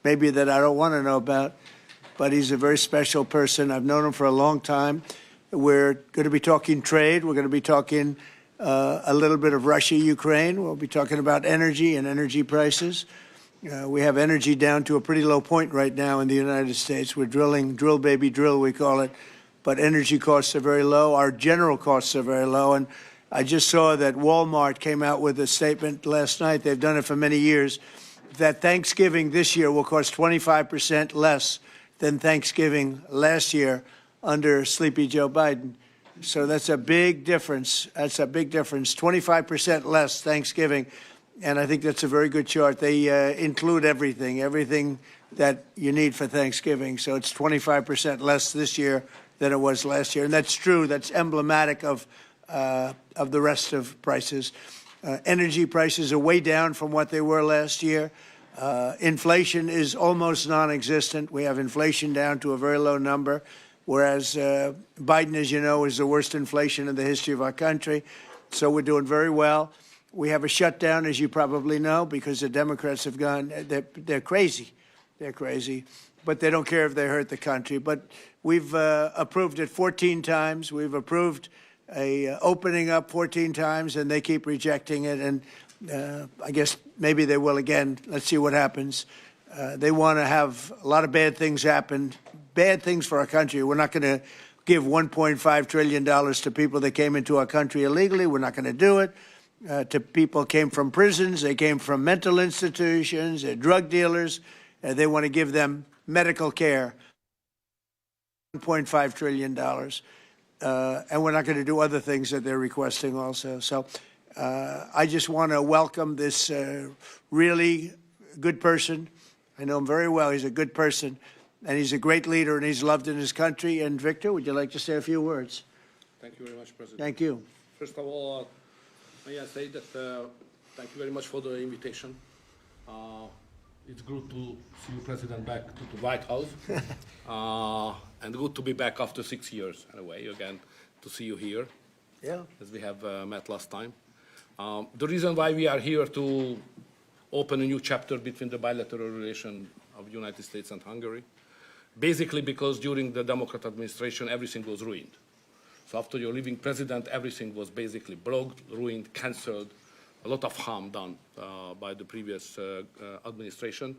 maybe that I don't want to know about, but he's a very special person. I've known him for a long time. We're going to be talking trade. We're going to be talking a little bit of Russia, Ukraine. We'll be talking about energy and energy prices. We have energy down to a pretty low point right now in the United States. We're drilling, drill baby drill, we call it, but energy costs are very low. Our general costs are very low. And I just saw that Walmart came out with a statement last night. They've done it for many years, that Thanksgiving this year will cost 25% less than Thanksgiving last year under Sleepy Joe Biden. So that's a big difference. That's a big difference. 25% less Thanksgiving. And I think that's a very good chart. They include everything that you need for Thanksgiving. So it's 25% less this year than it was last year. And that's true. That's emblematic of the rest of prices. Energy prices are way down from what they were last year. Inflation is almost non-existent. We have inflation down to a very low number, whereas Biden, as you know, is the worst inflation in the history of our country. So we're doing very well. We have a shutdown, as you probably know, because the Democrats have gone, they're crazy. They're crazy. But they don't care if they hurt the country. But we've approved it 14 times. We've approved a opening up 14 times, and they keep rejecting it. And I guess maybe they will again. Let's see what happens. They want to have a lot of bad things happen, bad things for our country. We're not going to give $1.5 trillion to people that came into our country illegally. We're not going to do it. To people came from prisons. They came from mental institutions. They're drug dealers. They want to give them medical care. $1.5 trillion. And we're not going to do other things that they're requesting also. So I just want to welcome this really good person. I know him very well. He's a good person, and he's a great leader, and he's loved in his country. And Viktor, would you like to say a few words? Thank you very much, President. Thank you. First of all, may I say that thank you very much for the invitation. It's good to see you, President, back to the White House. And good to be back after 6 years, anyway, again, to see you here. Yeah. As we have met last time. The reason why we are here to open a new chapter between the bilateral relation of the United States and Hungary, basically because during the Democrat administration, everything was ruined. So after your leaving president, everything was basically blocked, ruined, cancelled, a lot of harm done by the previous administration.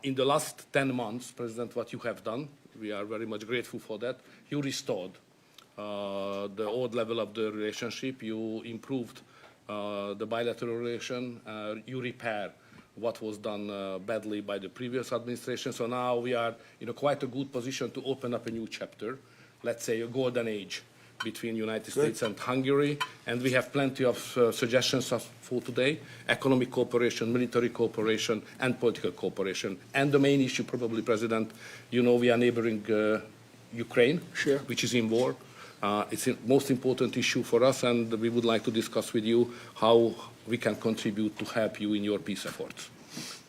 In the last 10 months, President, what you have done, we are very much grateful for that. You restored the old level of the relationship. You improved the bilateral relation. You repair what was done badly by the previous administration. So now we are in quite a good position to open up a new chapter, let's say a golden age between the United States and Hungary. And we have plenty of suggestions for today: economic cooperation, military cooperation, and political cooperation. And the main issue, probably, President, you know we are neighboring Ukraine, Sure. which is in war. It's the most important issue for us, and we would like to discuss with you how we can contribute to help you in your peace efforts.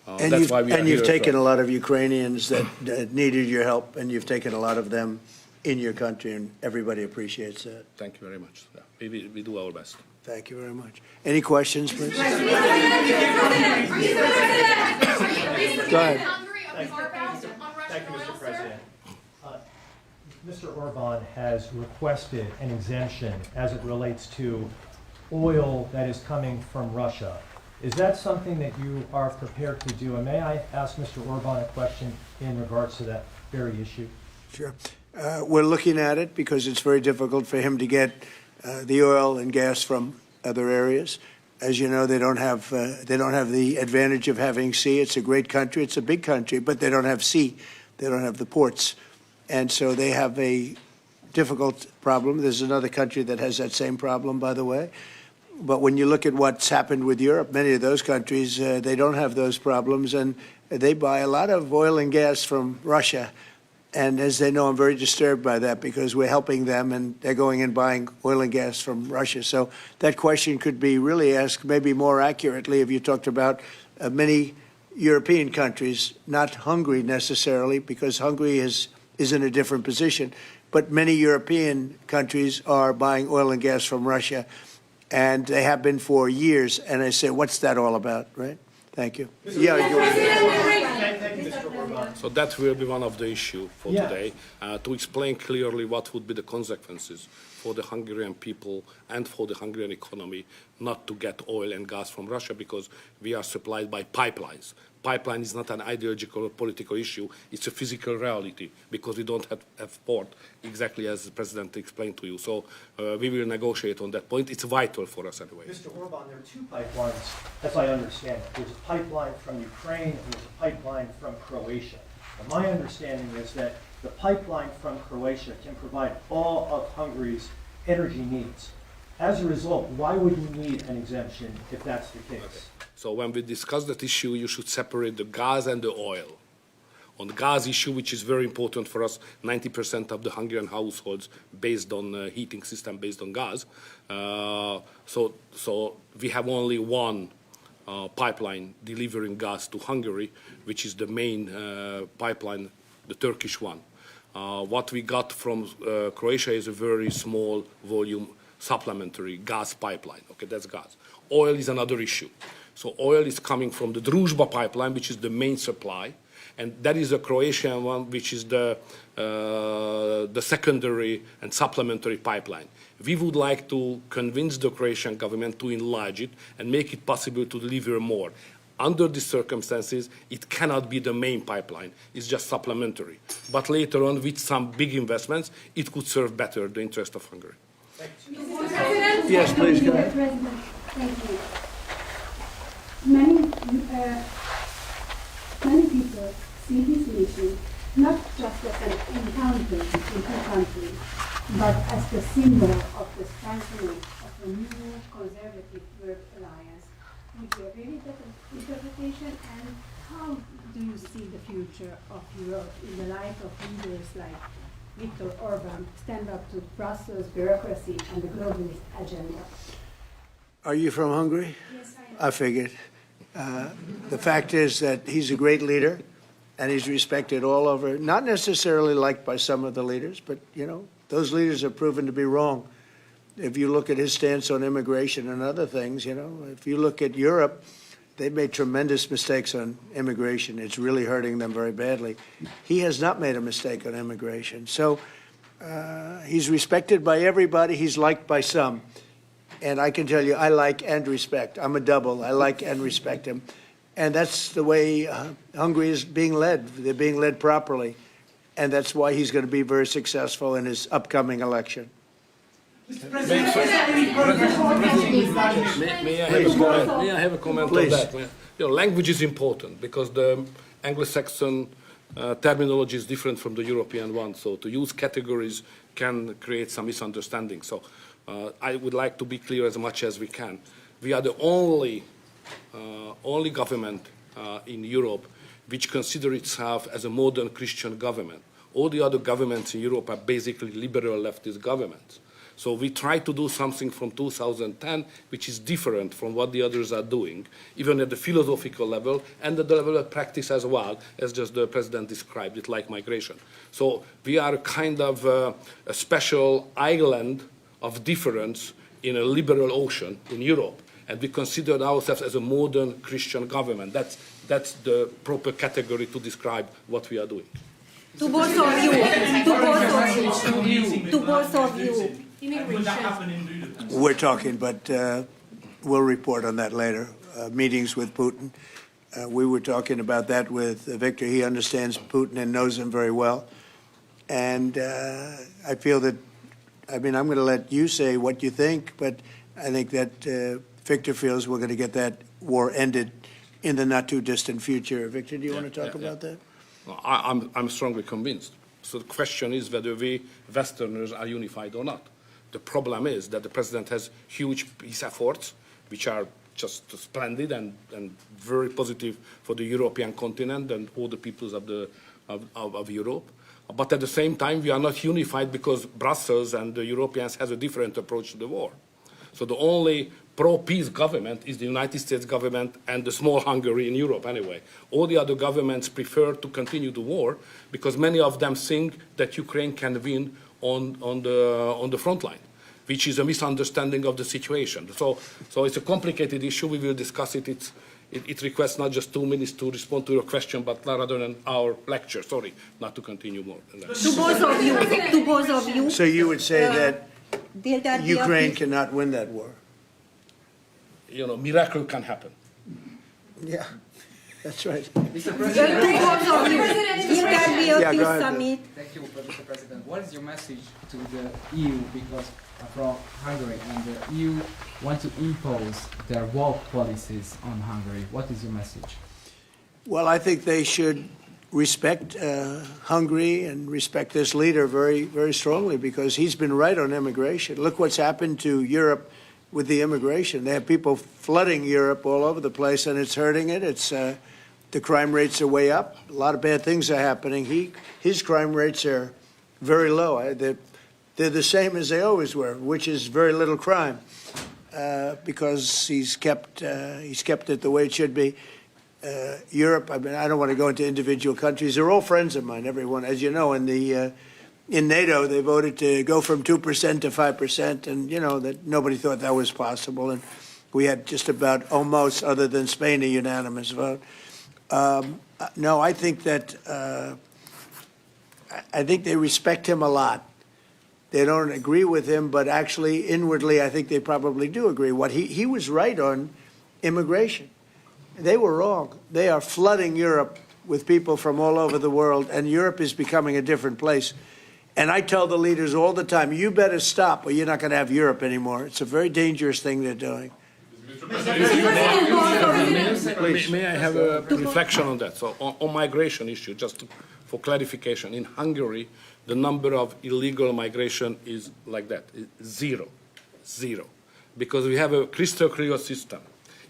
And you've taken a lot of Ukrainians that needed your help, and you've taken a lot of them in your country, and everybody appreciates that. Thank you very much. Yeah, we do our best. Thank you very much. Any questions, please? Go ahead. Thank you, Mr. President. Mr. Orban has requested an exemption as it relates to oil that is coming from Russia. Is that something that you are prepared to do? And may I ask Mr. Orban a question in regards to that very issue? Sure. We're looking at it because it's very difficult for him to get the oil and gas from other areas. As you know, they don't have the advantage of having sea. It's a great country. It's a big country, but they don't have sea. They don't have the ports. And so they have a difficult problem. There's another country that has that same problem, by the way. But when you look at what's happened with Europe, many of those countries, they don't have those problems, and they buy a lot of oil and gas from Russia. And as they know, I'm very disturbed by that because we're helping them, and they're going and buying oil and gas from Russia. So that question could be really asked maybe more accurately if you talked about many European countries, not Hungary necessarily, because Hungary is in a different position. But many European countries are buying oil and gas from Russia, and they have been for years. And I say, what's that all about, right? Thank you. Thank you, So that will be one of the issues for Yeah. today, to explain clearly what would be the consequences for the Hungarian people and for the Hungarian economy not to get oil and gas from Russia, because we are supplied by pipelines. Pipeline is not an ideological or political issue, it's a physical reality, because we don't have port, exactly as the President explained to you. So we will negotiate on that point. It's vital for us anyway. Mr. Orban, there are two pipelines, as I understand it. There's a pipeline from Ukraine and there's a pipeline from Croatia. And my understanding is that the pipeline from Croatia can provide all of Hungary's energy needs. As a result, why would you need an exemption if that's the case? So when we discuss that issue, you should separate the gas and the oil. On the gas issue, which is very important for us, 90% of the Hungarian households based on heating system based on gas. So we have only one pipeline delivering gas to Hungary, which is the main pipeline, the Turkish one. What we got from Croatia is a very small volume supplementary gas pipeline. Okay, that's gas. Oil is another issue. So oil is coming from the Druzhba pipeline, which is the main supply, and that is a Croatian one, which is the secondary and supplementary pipeline. We would like to convince the Croatian government to enlarge it and make it possible to deliver more. Under these circumstances, it cannot be the main pipeline. It's just supplementary. But later on, with some big investments, it could serve better the interest of Hungary. Yes, please, go ahead. President, thank you. Many people see this meeting not just as an encounter between two countries, but as the symbol of the strengthening of a new conservative world alliance. Would you agree with that interpretation? And how do you see the future of Europe in the light of leaders like Viktor Orban stand up to Brussels bureaucracy and the globalist agenda? Are you from Hungary? Yes, I am. I figured. The fact is that he's a great leader, and he's respected all over, not necessarily liked by some of the leaders, but, you know, those leaders have proven to be wrong. If you look at his stance on immigration and other things, you know, if you look at Europe, they've made tremendous mistakes on immigration. It's really hurting them very badly. He has not made a mistake on immigration. So he's respected by everybody. He's liked by some. And I can tell you, I like and respect. I'm a double. I like and respect him. And that's the way Hungary is being led. They're being led properly. And that's why he's going to be very successful in his upcoming election. May I have a comment on Please. that? You know, language is important because the Anglo-Saxon terminology is different from the European one. So to use categories can create some misunderstanding. So I would like to be clear as much as we can. We are the only government in Europe which considers itself as a modern Christian government. All the other governments in Europe are basically liberal leftist governments. So we try to do something from 2010 which is different from what the others are doing, even at the philosophical level and at the level of practice as well, as just the President described it, like migration. So we are kind of a special island of difference in a liberal ocean in Europe, and we consider ourselves as a modern Christian government. That's the proper category to describe what we are doing. To both of you. We're talking, but we'll report on that later. Meetings with Putin. We were talking about that with Viktor. He understands Putin and knows him very well. And I feel that, I mean, I'm going to let you say what you think, but I think that Viktor feels we're going to get that war ended in the not too distant future. Viktor, do you want to talk about that? I'm strongly convinced. So the question is whether we Westerners are unified or not. The problem is that the President has huge peace efforts, which are just splendid and very positive for the European continent and all the peoples of Europe. But at the same time, we are not unified because Brussels and the Europeans has a different approach to the war. So the only pro-peace government is the United States government and the small Hungary in Europe anyway. All the other governments prefer to continue the war because many of them think that Ukraine can win on the front line, which is a misunderstanding of the situation. So it's a complicated issue. We will discuss it. it requests not just 2 minutes to respond to your question, but rather than our lecture. Sorry, not to continue more than that. To both of you. To both of you. So you would say that Will there be a Ukraine peace? cannot win that war? You know, miracle can happen. Yeah, that's right. To both of you. Will there be a Yeah, go peace ahead. summit? Thank you, Mr. President. What is your message to the EU, because from Hungary, and the EU want to impose their woke policies on Hungary? What is your message? Well, I think they should respect Hungary and respect this leader very, very strongly, because he's been right on immigration. Look what's happened to Europe with the immigration. They have people flooding Europe all over the place, and it's hurting it. It's the crime rates are way up. A lot of bad things are happening. His crime rates are very low. They're the same as they always were, which is very little crime, because he's kept it the way it should be. Europe, I mean, I don't want to go into individual countries. They're all friends of mine, everyone. As you know, in NATO, they voted to go from 2% to 5%, and, you know, that nobody thought that was possible. And we had just about almost, other than Spain, a unanimous vote. No, I think that I think they respect him a lot. They don't agree with him, but actually, inwardly, I think they probably do agree. He was right on immigration. They were wrong. They are flooding Europe with people from all over the world, and Europe is becoming a different place. And I tell the leaders all the time, you better stop or you're not going to have Europe anymore. It's a very dangerous thing they're doing. May I have a reflection on that? So on migration issue, just for clarification, in Hungary, the number of illegal migration is like that, zero, because we have a crystal clear system.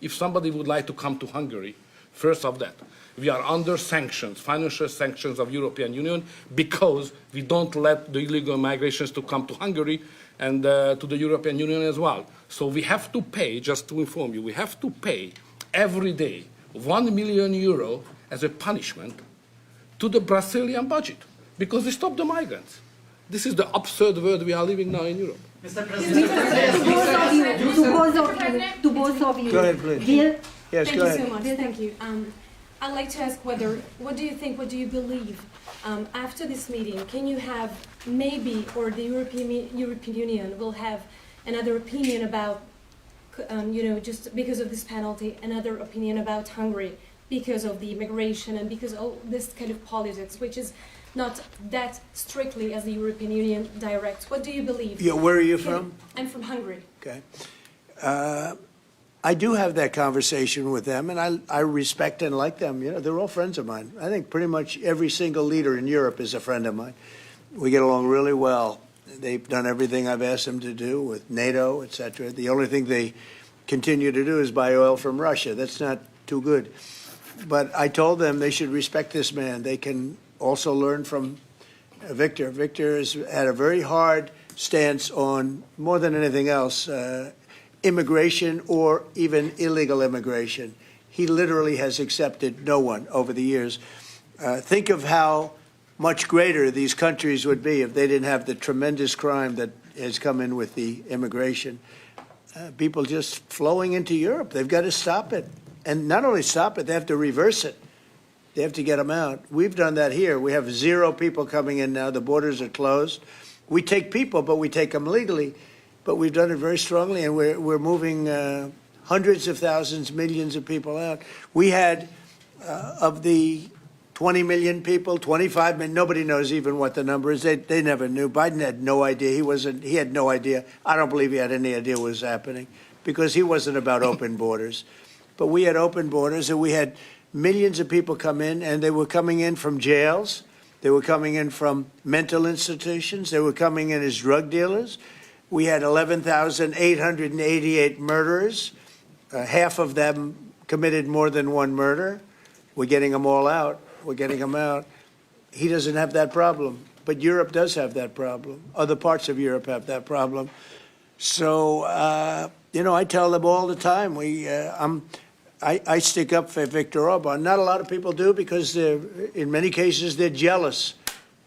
If somebody would like to come to Hungary, first of that, we are under sanctions, financial sanctions of European Union, because we don't let the illegal migrations to come to Hungary and to the European Union as well. So we have to pay, just to inform you, we have to pay every day 1 million euro as a punishment to the Brazilian budget, because they stopped the migrants. This is the absurd world we are living now in Europe. To both of you. Go ahead, please. Will, Yes, Thank go you ahead. so much. Thank you. I'd like to ask what do you think, what do you believe after this meeting? Can you have maybe, or the European Union will have another opinion about, just because of this penalty, another opinion about Hungary because of the immigration and because of this kind of politics, which is not that strictly as the European Union directs. What do you believe? Yeah, where are you from? I'm from Hungary. Okay. I do have that conversation with them, and I respect and like them. You know, they're all friends of mine. I think pretty much every single leader in Europe is a friend of mine. We get along really well. They've done everything I've asked them to do with NATO, et cetera. The only thing they continue to do is buy oil from Russia. That's not too good. But I told them they should respect this man. They can also learn from Viktor. Viktor has had a very hard stance on, more than anything else, immigration or even illegal immigration. He literally has accepted no one over the years. Think of how much greater these countries would be if they didn't have the tremendous crime that has come in with the immigration. People just flowing into Europe. They've got to stop it. And not only stop it, they have to reverse it. They have to get them out. We've done that here. We have 0 people coming in now. The borders are closed. We take people, but we take them legally. But we've done it very strongly, and we're moving hundreds of thousands, millions of people out. We had, of the 20 million people, 25 million, nobody knows even what the number is. They never knew. Biden had no idea. He had no idea. I don't believe he had any idea what was happening, because he wasn't about open borders. But we had open borders, and we had millions of people come in, and they were coming in from jails. They were coming in from mental institutions. They were coming in as drug dealers. We had 11,888 murderers. Half of them committed more than one murder. We're getting them all out. We're getting them out. He doesn't have that problem, but Europe does have that problem. Other parts of Europe have that problem. So, I tell them all the time, I stick up for Viktor Orban. Not a lot of people do, because in many cases they're jealous.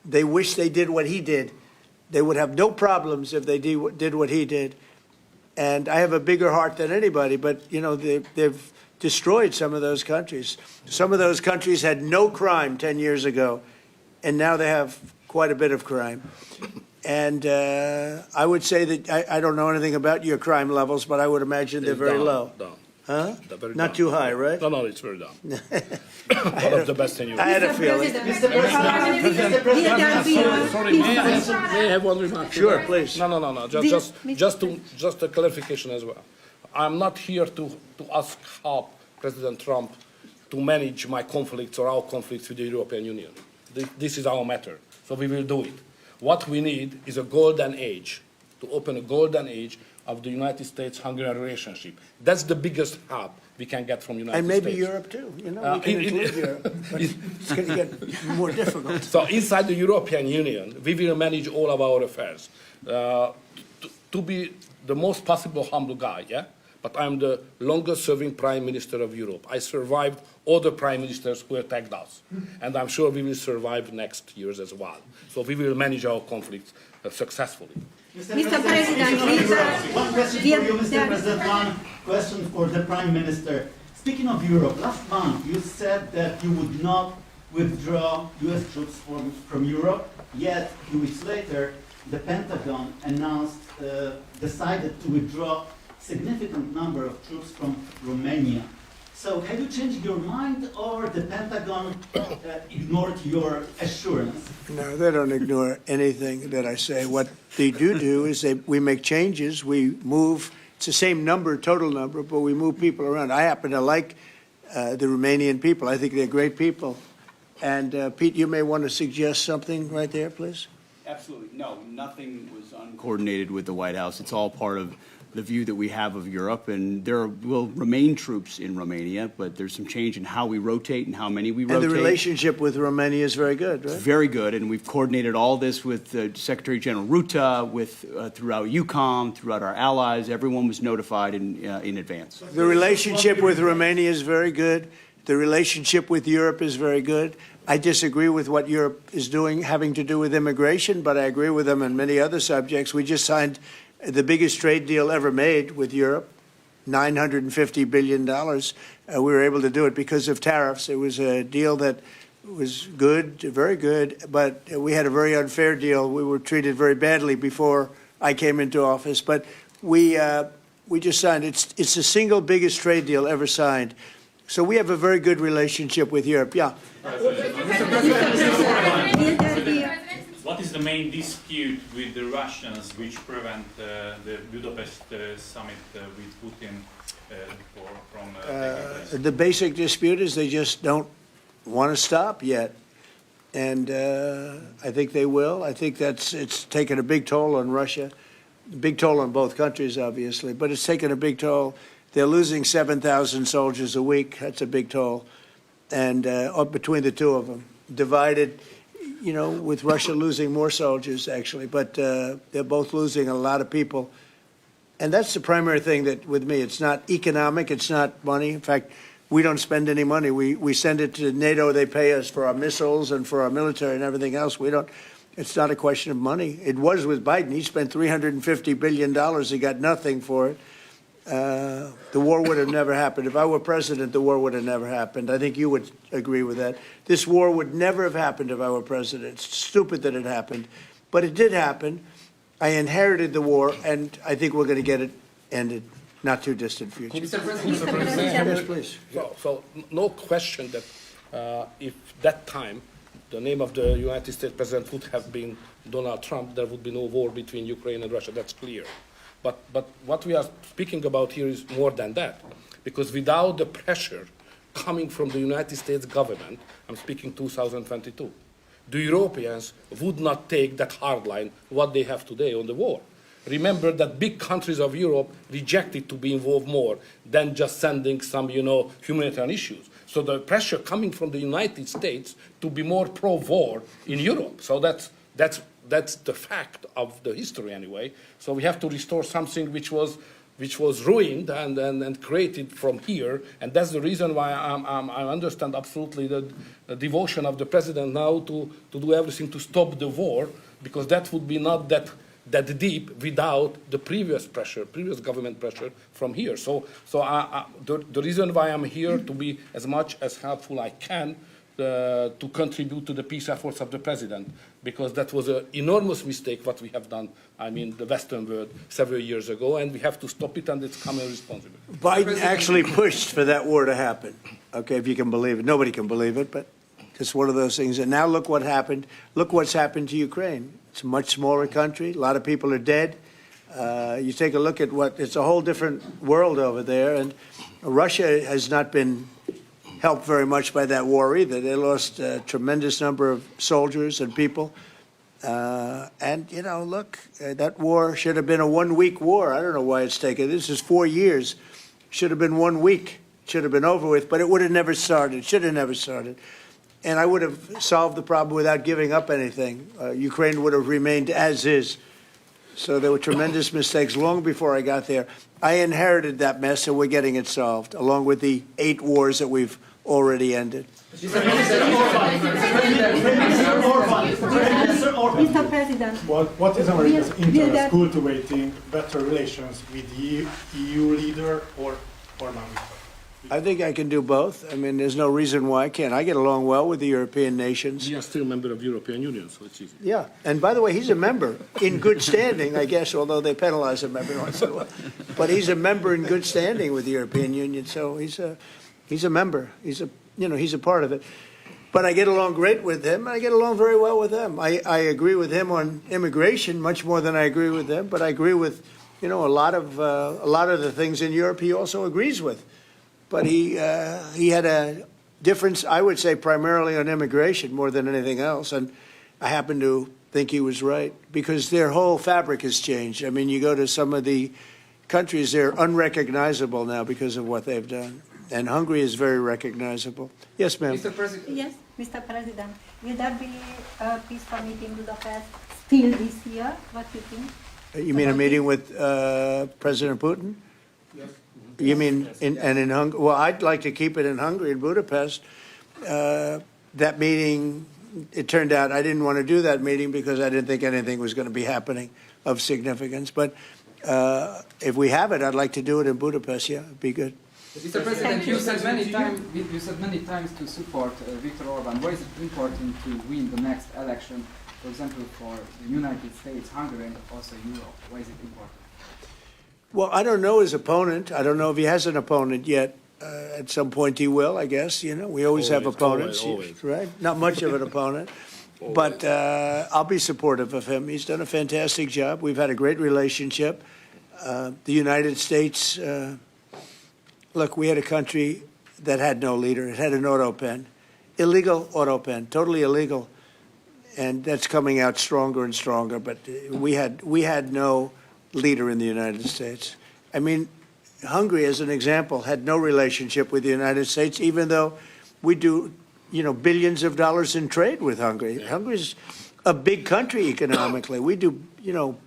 They wish they did what he did. They would have no problems if they did what he did. And I have a bigger heart than anybody, but they've destroyed some of those countries. Some of those countries had no crime 10 years ago, and now they have quite a bit of crime. And I would say that I don't know anything about your crime levels, but I would imagine they're very Down, low. Down. Huh? They're very Not down. too high, right? No, it's very down. One of the best in I Europe. had a feeling. Sorry, may I have one remark? Sure, please. No. Just a clarification as well. I'm not here to ask help President Trump to manage my conflicts or our conflicts with the European Union. This is our matter, so we will do it. What we need is a golden age, to open a golden age of the United States-Hungarian relationship. That's the biggest help we can get from the United And States. maybe Europe too, you know, we can include Europe, but it's going to get more difficult. So inside the European Union, we will manage all of our affairs. To be the most possible humble guy, yeah? But I'm the longest serving Prime Minister of Europe. I survived all the Prime Ministers who attacked us. And I'm sure we will survive next years as well. So we will manage our conflicts successfully. Mr. President, one question for you, Mr. President, one question for the Prime Minister. Speaking of Europe, last month you said that you would not withdraw US troops from Europe, yet a few weeks later the Pentagon announced, decided to withdraw significant number of troops from Romania. So have you changed your mind, or the Pentagon ignored your assurance? No, they don't ignore anything that I say. What they do is we make changes. We move. It's the same number, total number, but we move people around. I happen to like the Romanian people. I think they're great people. And Pete, you may want to suggest something right there, please. Absolutely. No, nothing was uncoordinated with the White House. It's all part of the view that we have of Europe, and there will remain troops in Romania, but there's some change in how we rotate and how many we rotate. And the relationship with Romania is very good, right? It's very good, and we've coordinated all this with Secretary General Ruta, with throughout EUCOM, throughout our allies. Everyone was notified in advance. The relationship with Romania is very good. The relationship with Europe is very good. I disagree with what Europe is doing having to do with immigration, but I agree with them on many other subjects. We just signed the biggest trade deal ever made with Europe, $950 billion. We were able to do it because of tariffs. It was a deal that was good, very good, but we had a very unfair deal. We were treated very badly before I came into office, but we just signed. It's the single biggest trade deal ever signed. So we have a very good relationship with Europe. Yeah. What is the main dispute with the Russians which prevent the Budapest summit with Putin from taking place? The basic dispute is they just don't want to stop yet. And I think they will. I think it's taken a big toll on Russia, a big toll on both countries, obviously, but it's taken a big toll. They're losing 7,000 soldiers a week. That's a big toll. And between the two of them, divided, you know, with Russia losing more soldiers, actually. But they're both losing a lot of people. And that's the primary thing that, with me, it's not economic, it's not money. In fact, we don't spend any money. We send it to NATO. They pay us for our missiles and for our military and everything else. We don't. It's not a question of money. It was with Biden. He spent $350 billion. He got nothing for it. The war would have never happened. If I were president, the war would have never happened. I think you would agree with that. This war would never have happened if I were president. It's stupid that it happened. But it did happen. I inherited the war, and I think we're going to get it ended. Not too distant future. Yes, please. So no question that if that time the name of the United States president would have been Donald Trump, there would be no war between Ukraine and Russia. That's clear. But what we are speaking about here is more than that, because without the pressure coming from the United States government, I'm speaking 2022, the Europeans would not take that hard line what they have today on the war. Remember that big countries of Europe rejected to be involved more than just sending some, humanitarian issues. So the pressure coming from the United States to be more pro-war in Europe. So that's the fact of the history anyway. So we have to restore something which was ruined and created from here. And that's the reason why I understand absolutely the devotion of the president now to do everything to stop the war, because that would be not that that deep without the previous government pressure from here. So the reason why I'm here to be as much as helpful I can to contribute to the peace efforts of the president, because that was an enormous mistake what we have done, I mean, the Western world several years ago, and we have to stop it, and it's common responsibility. Biden actually pushed for that war to happen. Okay, if you can believe it. Nobody can believe it, but it's one of those things. And now look what happened. Look what's happened to Ukraine. It's a much smaller country. A lot of people are dead. You take a look at it's a whole different world over there. And Russia has not been helped very much by that war either. They lost a tremendous number of soldiers and people. And, you know, look, that war should have been a 1 week war. I don't know why it's taken. This is 4 years. Should have been 1 week. Should have been over with, but it would have never started. Should have never started. And I would have solved the problem without giving up anything. Ukraine would have remained as is. So there were tremendous mistakes long before I got there. I inherited that mess, and we're getting it solved, along with the 8 wars that we've already ended. Mr. President, What is America's interest cultivating better relations with the EU leader or Orban? I think I can do both. I mean, there's no reason why I can't. I get along well with the European nations. We are still a member of the European Union, so it's easy. Yeah, and by the way, he's a member in good standing, I guess, although they penalize him every once in a while. But he's a member in good standing with the European Union, so he's a member. He's a part of it. But I get along great with him, and I get along very well with them. I agree with him on immigration much more than I agree with them, but I agree with, a lot of the things in Europe he also agrees with. But he had a difference, I would say, primarily on immigration more than anything else. And I happen to think he was right, because their whole fabric has changed. I mean, you go to some of the countries, they're unrecognizable now because of what they've done. And Hungary is very recognizable. Yes, ma'am. Mr. President. yes, Mr. President, will there be a peaceful meeting in Budapest still this year? What do you think? You mean a meeting with President Putin? Yes. You mean in Hungary? Well, I'd like to keep it in Hungary, in Budapest. That meeting, it turned out I didn't want to do that meeting because I didn't think anything was going to be happening of significance. But if we have it, I'd like to do it in Budapest. Yeah, it'd be good. Mr. President, you said many times to support Viktor Orban. Why is it important to win the next election, for example, for the United States, Hungary, and also Europe? Why is it important? Well, I don't know his opponent. I don't know if he has an opponent yet. At some point he will, I guess. We always have opponents, always. right? Not much of an opponent. But I'll be supportive of him. He's done a fantastic job. We've had a great relationship. The United States, look, we had a country that had no leader. It had an auto pen, illegal auto pen, totally illegal. And that's coming out stronger and stronger. But we had no leader in the United States. I mean, Hungary, as an example, had no relationship with the United States, even though we do, billions of dollars in trade with Hungary. Yeah. Hungary's a big country economically. We do,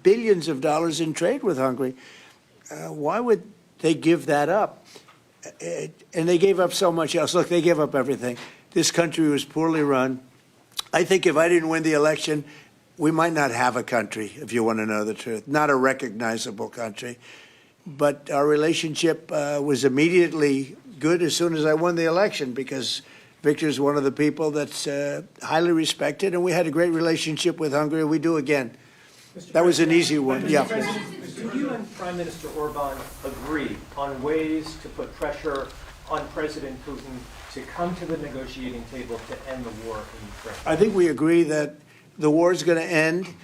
billions of dollars in trade with Hungary. Why would they give that up? And they gave up so much else. Look, they gave up everything. This country was poorly run. I think if I didn't win the election, we might not have a country, if you want to know the truth, not a recognizable country. But our relationship was immediately good as soon as I won the election, because Viktor's one of the people that's highly respected, and we had a great relationship with Hungary. We do again. That was an easy one. Yeah. Do you and Prime Minister Orban agree on ways to put pressure on President Putin to come to the negotiating table to end the war in Ukraine? I think we agree that the war is going to end.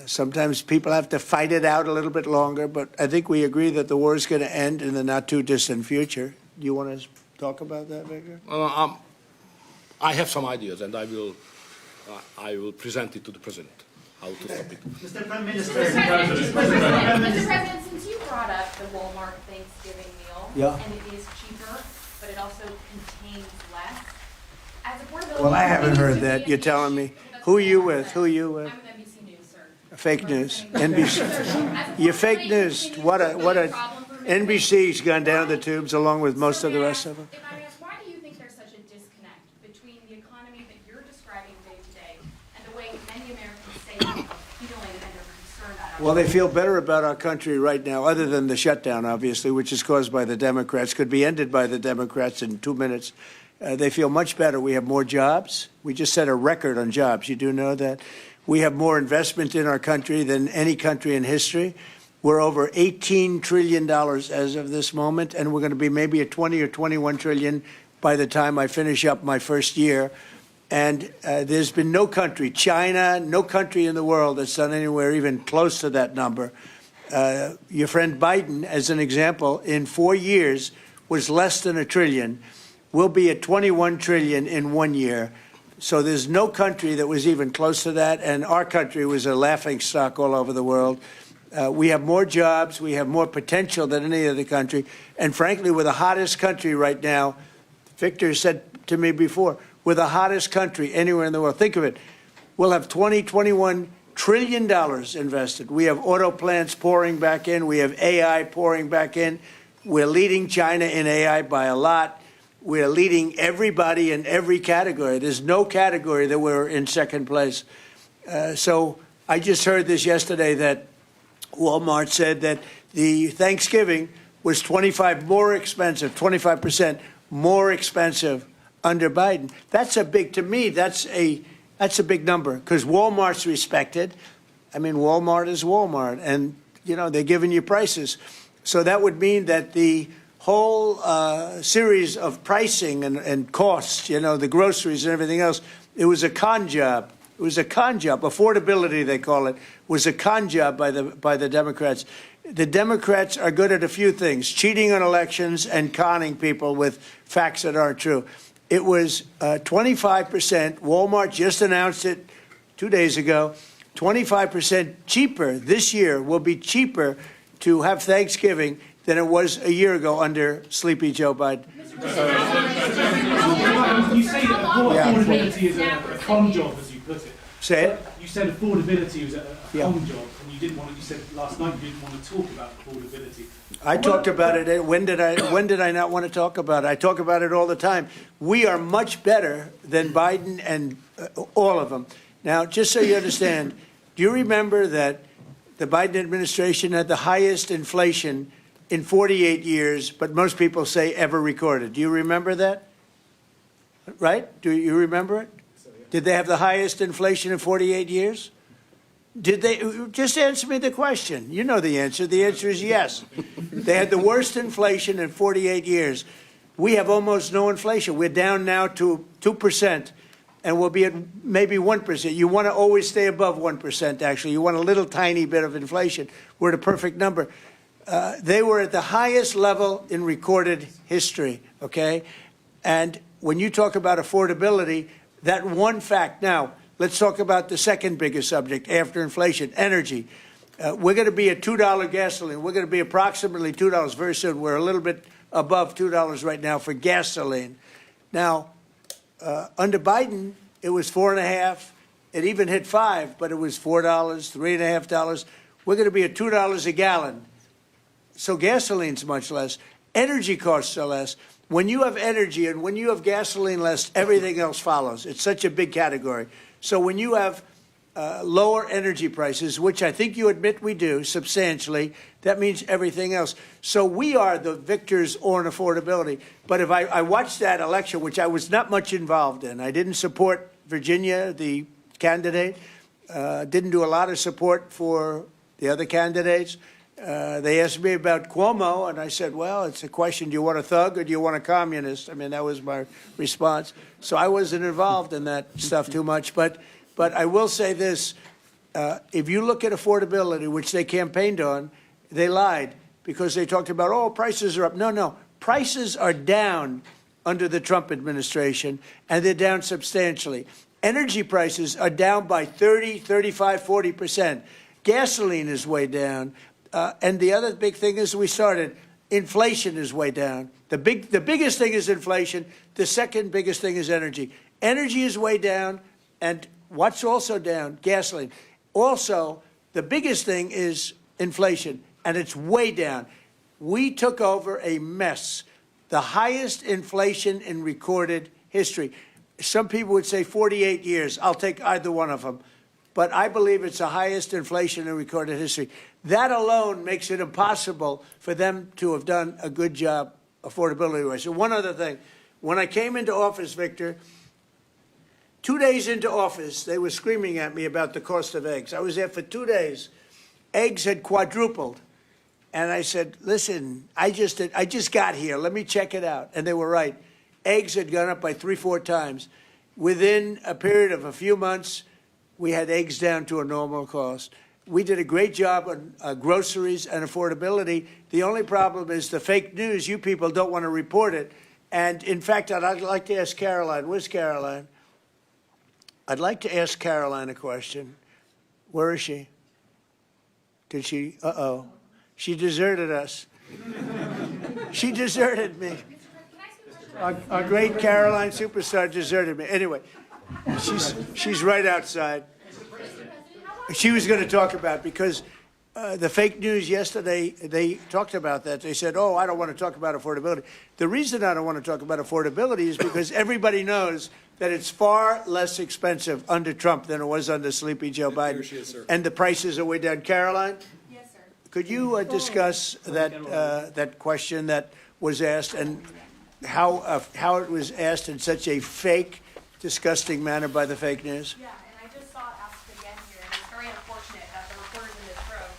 Sometimes people have to fight it out a little bit longer, but I think we agree that the war is going to end in the not-too-distant future. Do you want to talk about that, Viktor? I have some ideas, and I will present it to the president, how to stop it. Mr. Prime Minister. Mr. President, since you brought up the Walmart Thanksgiving meal, Yeah. and it is cheaper, but it also contains less, as affordability... Well, I haven't heard that. You're telling me. Who are you with? Who are you with? I'm with NBC News, sir. Fake news. NBC. You're fake news. What a NBC's gone down the tubes along with most of the rest of them. If I ask, why do you think there's such a disconnect between the economy that you're describing day to day and the way many Americans say are feeling and are concerned Well, they feel better about our country right now, other than the shutdown, obviously, which is caused by the Democrats, could be ended by the Democrats in 2 minutes. They feel much better. We have more jobs. We just set a record on jobs. You do know that. We have more investment in our country than any country in history. We're over $18 trillion as of this moment, and we're going to be maybe at 20 or 21 trillion by the time I finish up my first year. And there's been no country, China, no country in the world that's done anywhere even close to that number. Your friend Biden, as an example, in 4 years was less than $1 trillion. We'll be at 21 trillion in 1 year. So there's no country that was even close to that, and our country was a laughingstock all over the world. We have more jobs, we have more potential than any other country, and frankly, we're the hottest country right now. Victor said to me before, we're the hottest country anywhere in the world. Think of it. We'll have $21 trillion invested. We have auto plants pouring back in. We have AI pouring back in. We're leading China in AI by a lot. We're leading everybody in every category. There's no category that we're in second place. So I just heard this yesterday that Walmart said that the Thanksgiving was 25% more expensive under Biden. That's a big, to me, that's a big number, because Walmart's respected. I mean, Walmart is Walmart, and, you know, they're giving you prices. So that would mean that the whole series of pricing and costs, you know, the groceries and everything else, it was a con job. It was a con job. Affordability, they call it, was a con job by the Democrats. The Democrats are good at a few things: cheating on elections and conning people with facts that aren't true. It was 25%. Walmart just announced it 2 days ago. 25% cheaper this year, will be cheaper to have Thanksgiving than it was a year ago under Sleepy Joe Biden. You say that affordability is a con job, as you put it. Say it. You said affordability was a Yeah. con job, and you didn't want to. You said last night you didn't want to talk about affordability. I talked about it. When did I not want to talk about it? I talk about it all the time. We are much better than Biden and all of them. Now, just so you understand, do you remember that the Biden administration had the highest inflation in 48 years, but most people say ever recorded? Do you remember that? Right? Do you remember it? Did they have the highest inflation in 48 years? Did they? Just answer me the question. You know the answer. The answer is yes. They had the worst inflation in 48 years. We have almost no inflation. We're down now to 2%, and we'll be at maybe 1%. You want to always stay above 1%, actually. You want a little tiny bit of inflation. We're at a perfect number. They were at the highest level in recorded history, okay? And when you talk about affordability, that one fact. Now, let's talk about the second biggest subject after inflation, energy. We're going to be at $2 gasoline. We're going to be approximately $2 very soon. We're a little bit above $2 right now for gasoline. Now, under Biden, it was $4.50. It even hit $5, but it was $4, $3.50. We're going to be at $2 a gallon. So gasoline's much less. Energy costs are less. When you have energy and when you have gasoline less, everything else follows. It's such a big category. So when you have lower energy prices, which I think you admit we do substantially, that means everything else. So we are the victors on affordability. But if I watched that election, which I was not much involved in, I didn't support Virginia, the candidate, didn't do a lot of support for the other candidates. They asked me about Cuomo, and I said, well, it's a question, do you want a thug or do you want a communist? I mean, that was my response. So I wasn't involved in that stuff too much. But I will say this. If you look at affordability, which they campaigned on, they lied because they talked about, oh, prices are up. No. Prices are down under the Trump administration, and they're down substantially. Energy prices are down by 30, 35, 40%. Gasoline is way down. And the other big thing is inflation is way down. The biggest thing is inflation. The second biggest thing is energy. Energy is way down, and what's also down? Gasoline. Also, the biggest thing is inflation, and it's way down. We took over a mess, the highest inflation in recorded history. Some people would say 48 years. I'll take either one of them. but I believe it's the highest inflation in recorded history. That alone makes it impossible for them to have done a good job affordability-wise. So one other thing. When I came into office, Victor, 2 days into office, they were screaming at me about the cost of eggs. I was there for 2 days. Eggs had quadrupled. And I said, listen, I just got here. Let me check it out. And they were right. Eggs had gone up by 3-4 times. Within a period of a few months, we had eggs down to a normal cost. We did a great job on groceries and affordability. The only problem is the fake news. You people don't want to report it. And, in fact, I'd like to ask Caroline. Where's Caroline? I'd like to ask Caroline a question. Where is she? Did she? Uh-oh. She deserted us. She deserted me. Our great Caroline superstar deserted me. Anyway, she's right outside. She was going to talk about, because the fake news yesterday, they talked about that. They said, oh, I don't want to talk about affordability. The reason I don't want to talk about affordability is because everybody knows that it's far less expensive under Trump than it was under Sleepy Joe Biden. And the prices are way down. Caroline? Yes, sir. Could you discuss that question that was asked, and how it was asked in such a fake, disgusting manner by the fake news? Yeah, and I just saw it asked again here, and it's very unfortunate that the reporters in this room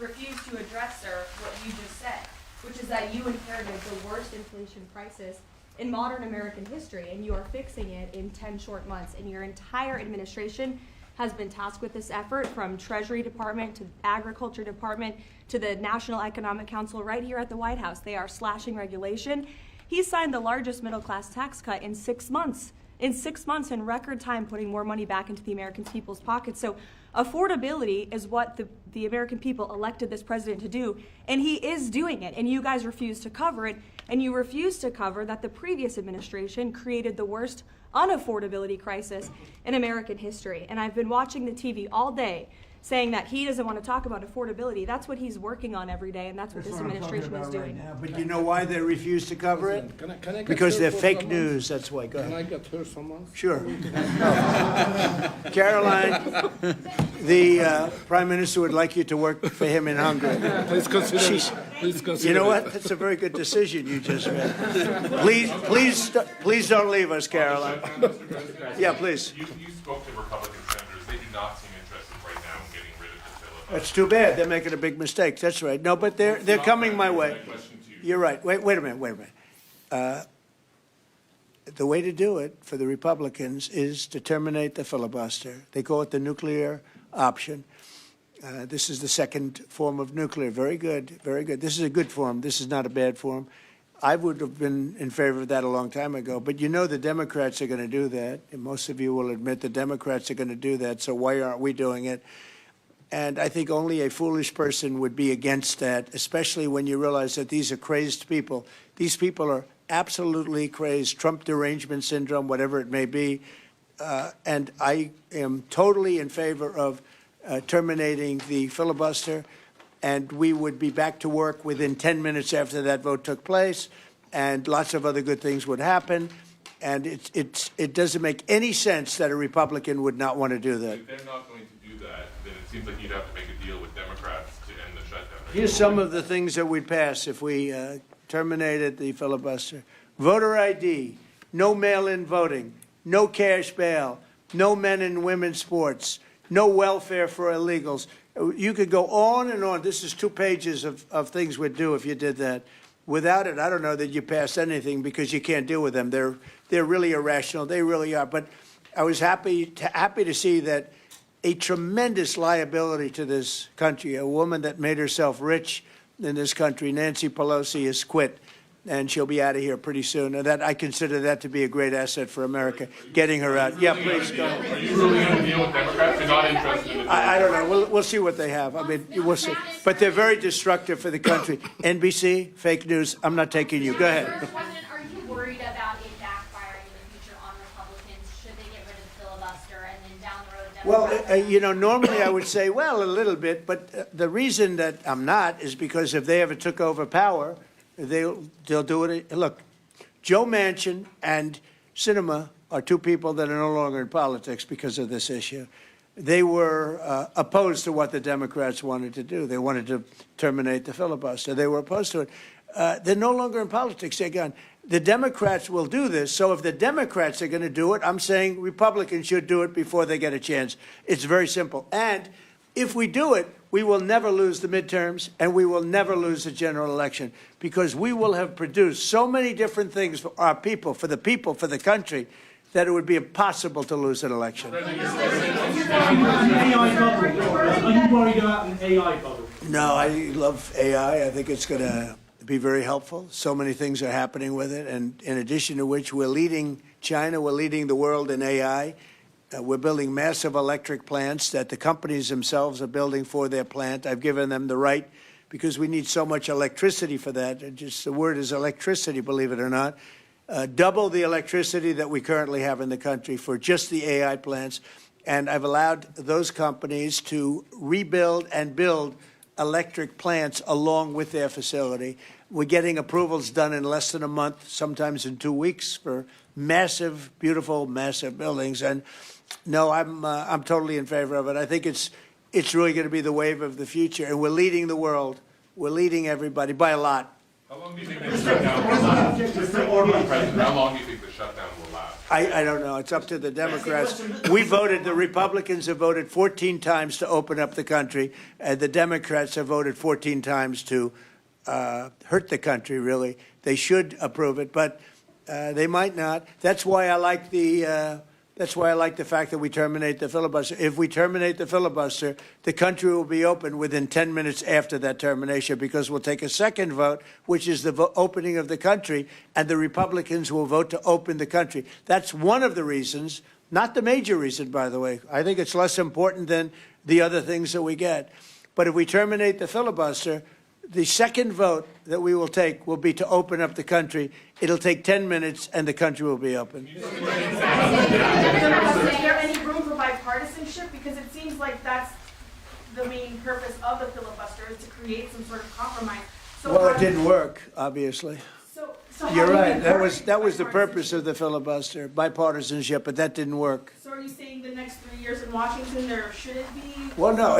refuse to address, sir, what you just said, which is that you inherited the worst inflation crisis in modern American history, and you are fixing it in 10 short months. And your entire administration has been tasked with this effort, from Treasury Department to Agriculture Department to the National Economic Council right here at the White House. They are slashing regulation. He signed the largest middle-class tax cut in 6 months. In 6 months, in record time, putting more money back into the American people's pockets. So affordability is what the American people elected this president to do, and he is doing it, and you guys refuse to cover it, and you refuse to cover that the previous administration created the worst unaffordability crisis in American history. And I've been watching the TV all day saying that he doesn't want to talk about affordability. That's what he's working on every day, and that's what this administration is doing. Right now. But you know why they refuse to cover it? Can I get Because her they're for fake some news. months? That's why. Go Can I ahead. get her someone? Sure. Caroline, the Prime Minister would like you to work for him in Hungary. Please consider. Please consider. You know what? That's a very good decision you just made. Please don't leave us, Caroline. Yeah, please. You spoke to Republican senators. They do not seem interested right now in getting rid of the filibuster. That's too bad. They're making a big mistake. That's right. No, but they're coming my way. You're right. Wait a minute. The way to do it for the Republicans is to terminate the filibuster. They call it the nuclear option. This is the second form of nuclear. Very good, very good. This is a good form. This is not a bad form. I would have been in favor of that a long time ago. But you know the Democrats are going to do that. And most of you will admit the Democrats are going to do that. So why aren't we doing it? And I think only a foolish person would be against that, especially when you realize that these are crazed people. These people are absolutely crazed, Trump derangement syndrome, whatever it may be. And I am totally in favor of terminating the filibuster. And we would be back to work within 10 minutes after that vote took place. And lots of other good things would happen. And it doesn't make any sense that a Republican would not want to do that. If they're not going to do that, then it seems like you'd have to make a deal with Democrats to end the shutdown. Here's some of the things that we'd pass if we terminated the filibuster. Voter ID, no mail-in voting, no cash bail, no men and women's sports, no welfare for illegals. You could go on and on. This is 2 pages of things we'd do if you did that. Without it, I don't know that you pass anything because you can't deal with them. They're really irrational. They really are. But I was happy to see that a tremendous liability to this country, a woman that made herself rich in this country, Nancy Pelosi, has quit, and she'll be out of here pretty soon. And that I consider that to be a great asset for America, getting her out. Yeah, please go. Are you really going to deal with Democrats? You're not interested in it? I don't know. We'll see what they have. I mean, we'll see. But they're very destructive for the country. NBC, fake news. I'm not taking you. Go ahead. President, are you worried about it backfiring in the future on Republicans? Should they get rid of the filibuster and then down the road, Democrats? Well, normally I would say, well, a little bit. But the reason that I'm not is because if they ever took over power, they'll do it. Look, Joe Manchin and Sinema are 2 people that are no longer in politics because of this issue. they were opposed to what the Democrats wanted to do. They wanted to terminate the filibuster. They were opposed to it. They're no longer in politics. They're gone. The Democrats will do this. So if the Democrats are going to do it, I'm saying Republicans should do it before they get a chance. It's very simple. And if we do it, we will never lose the midterms and we will never lose the general election because we will have produced so many different things for our people, for the country, that it would be impossible to lose an election. Are you worried about an AI bubble? No, I love AI. I think it's going to be very helpful. So many things are happening with it. And in addition to which, we're leading China, we're leading the world in AI. We're building massive electric plants that the companies themselves are building for their plant. I've given them the right because we need so much electricity for that. Just the word is electricity, believe it or not. Double the electricity that we currently have in the country for just the AI plants. And I've allowed those companies to rebuild and build electric plants along with their facility. We're getting approvals done in less than a month, sometimes in 2 weeks, for massive, beautiful, massive buildings. And no, I'm totally in favor of it. I think it's really going to be the wave of the future, and we're leading the world. We're leading everybody by a lot. How long do you think the shutdown will last? Mr. Orban, President, how long do you think the shutdown will last? I don't know. It's up to the Democrats. We voted, the Republicans have voted 14 times to open up the country, and the Democrats have voted 14 times to hurt the country, really. They should approve it, but they might not. That's why I like the fact that we terminate the filibuster. If we terminate the filibuster, the country will be open within 10 minutes after that termination because we'll take a second vote, which is the opening of the country, and the Republicans will vote to open the country. That's one of the reasons, not the major reason, by the way. I think it's less important than the other things that we get. But if we terminate the filibuster, the second vote that we will take will be to open up the country. It'll take 10 minutes, and the country will be open. Is there any room for bipartisanship? Because it seems like that's the main purpose of the filibuster, is to create some sort of compromise. So Well, it didn't work, obviously. So how You're do you right. encourage That was the bipartisanship? purpose of the filibuster, bipartisanship, but that didn't work. So are you saying the next 3 years in Washington there shouldn't be? Well, no.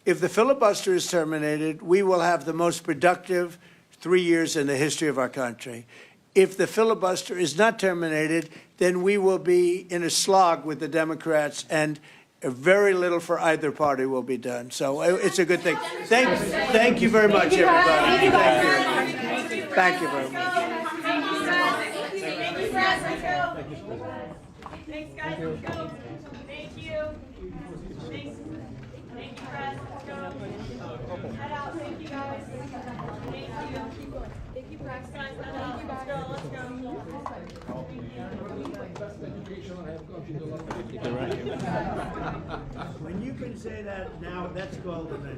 If the filibuster is terminated, we will have the most productive 3 years in the history of our country. If the filibuster is not terminated, then we will be in a slog with the Democrats, and very little for either party will be done. So it's a good thing. Thank you very much, everybody. Thank you very much. Thanks, guys. Let's go. Thank you. Thanks. Thank you, Brad. Let's go. Head out. Thank you, guys. Thank you. Thank you, Brad. Guys, head out. Let's go. Let's go. When you can say that now, that's golden.